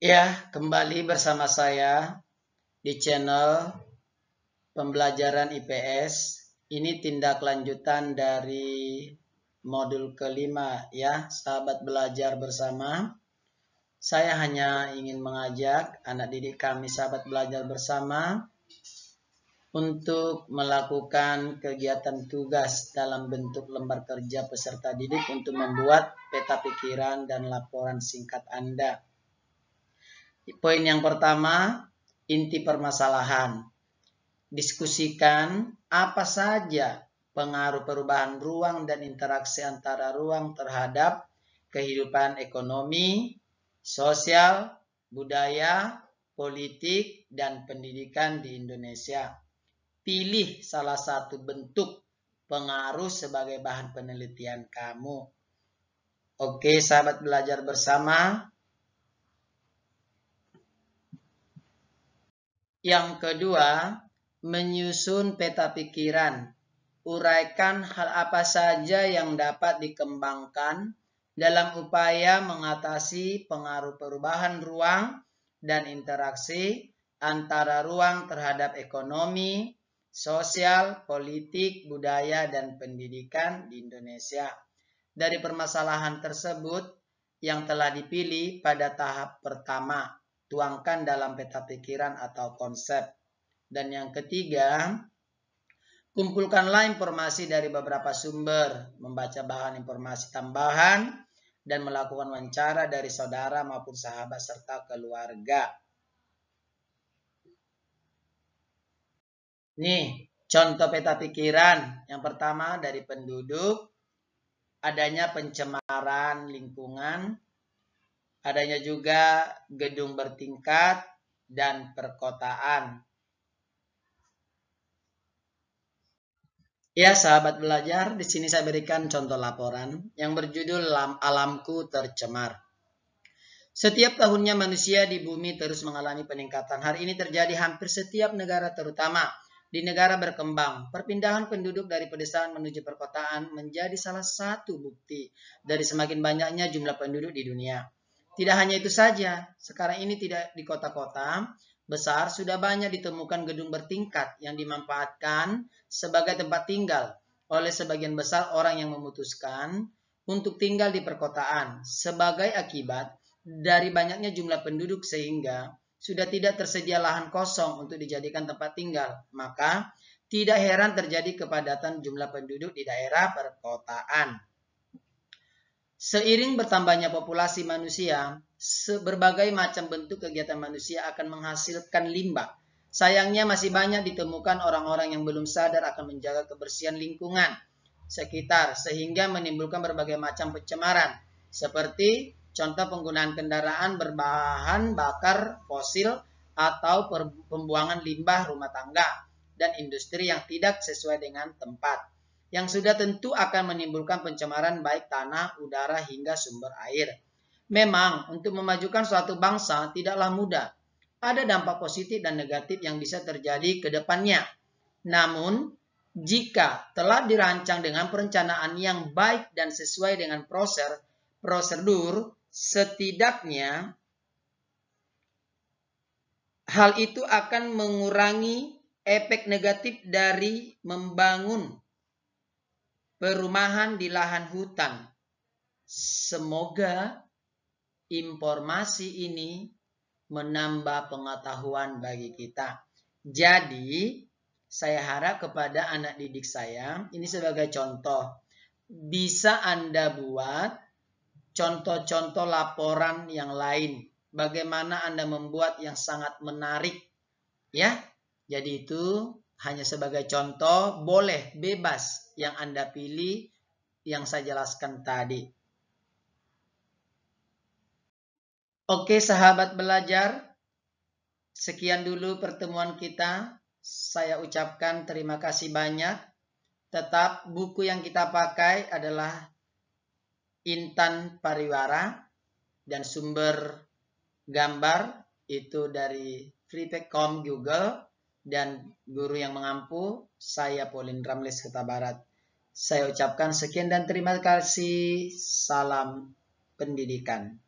Ya, kembali bersama saya di channel pembelajaran IPS. Ini tindak lanjutan dari modul kelima ya, sahabat belajar bersama. Saya hanya ingin mengajak anak didik kami sahabat belajar bersama untuk melakukan kegiatan tugas dalam bentuk lembar kerja peserta didik untuk membuat peta pikiran dan laporan singkat Anda. Poin yang pertama, inti permasalahan. Diskusikan apa saja pengaruh perubahan ruang dan interaksi antara ruang terhadap kehidupan ekonomi, sosial, budaya, politik, dan pendidikan di Indonesia. Pilih salah satu bentuk pengaruh sebagai bahan penelitian kamu. Oke, sahabat belajar bersama. Yang kedua, menyusun peta pikiran. Uraikan hal apa saja yang dapat dikembangkan dalam upaya mengatasi pengaruh perubahan ruang dan interaksi antara ruang terhadap ekonomi, sosial, politik, budaya, dan pendidikan di Indonesia. Dari permasalahan tersebut yang telah dipilih pada tahap pertama, tuangkan dalam peta pikiran atau konsep. Dan yang ketiga, kumpulkanlah informasi dari beberapa sumber, membaca bahan informasi tambahan, dan melakukan wawancara dari saudara maupun sahabat serta keluarga. Nih, contoh peta pikiran. Yang pertama dari penduduk, adanya pencemaran lingkungan, adanya juga gedung bertingkat, dan perkotaan. Ya, sahabat belajar, di sini saya berikan contoh laporan yang berjudul Alamku Tercemar. Setiap tahunnya manusia di bumi terus mengalami peningkatan. Hal ini terjadi hampir setiap negara, terutama di negara berkembang. Perpindahan penduduk dari pedesaan menuju perkotaan menjadi salah satu bukti dari semakin banyaknya jumlah penduduk di dunia. Tidak hanya itu saja, sekarang ini tidak di kota-kota besar sudah banyak ditemukan gedung bertingkat yang dimanfaatkan sebagai tempat tinggal oleh sebagian besar orang yang memutuskan untuk tinggal di perkotaan sebagai akibat dari banyaknya jumlah penduduk sehingga sudah tidak tersedia lahan kosong untuk dijadikan tempat tinggal. Maka tidak heran terjadi kepadatan jumlah penduduk di daerah perkotaan. Seiring bertambahnya populasi manusia, berbagai macam bentuk kegiatan manusia akan menghasilkan limbah. Sayangnya masih banyak ditemukan orang-orang yang belum sadar akan menjaga kebersihan lingkungan sekitar sehingga menimbulkan berbagai macam pencemaran seperti contoh penggunaan kendaraan berbahan bakar fosil atau pembuangan limbah rumah tangga dan industri yang tidak sesuai dengan tempat, yang sudah tentu akan menimbulkan pencemaran baik tanah, udara, hingga sumber air. Memang untuk memajukan suatu bangsa tidaklah mudah. Ada dampak positif dan negatif yang bisa terjadi ke depannya. Namun, jika telah dirancang dengan perencanaan yang baik dan sesuai dengan prosedur, setidaknya hal itu akan mengurangi efek negatif dari membangun perumahan di lahan hutan. Semoga informasi ini menambah pengetahuan bagi kita. Jadi, saya harap kepada anak didik saya, ini sebagai contoh, bisa Anda buat contoh-contoh laporan yang lain. Bagaimana Anda membuat yang sangat menarik. Ya, jadi itu hanya sebagai contoh, boleh bebas yang Anda pilih yang saya jelaskan tadi. Oke, sahabat belajar, sekian dulu pertemuan kita. Saya ucapkan terima kasih banyak. Tetap buku yang kita pakai adalah Intan Pariwara dan sumber gambar itu dari Freepik.com Google dan guru yang mengampu saya Pauline Ramles Kota Barat. Saya ucapkan sekian dan terima kasih. Salam pendidikan.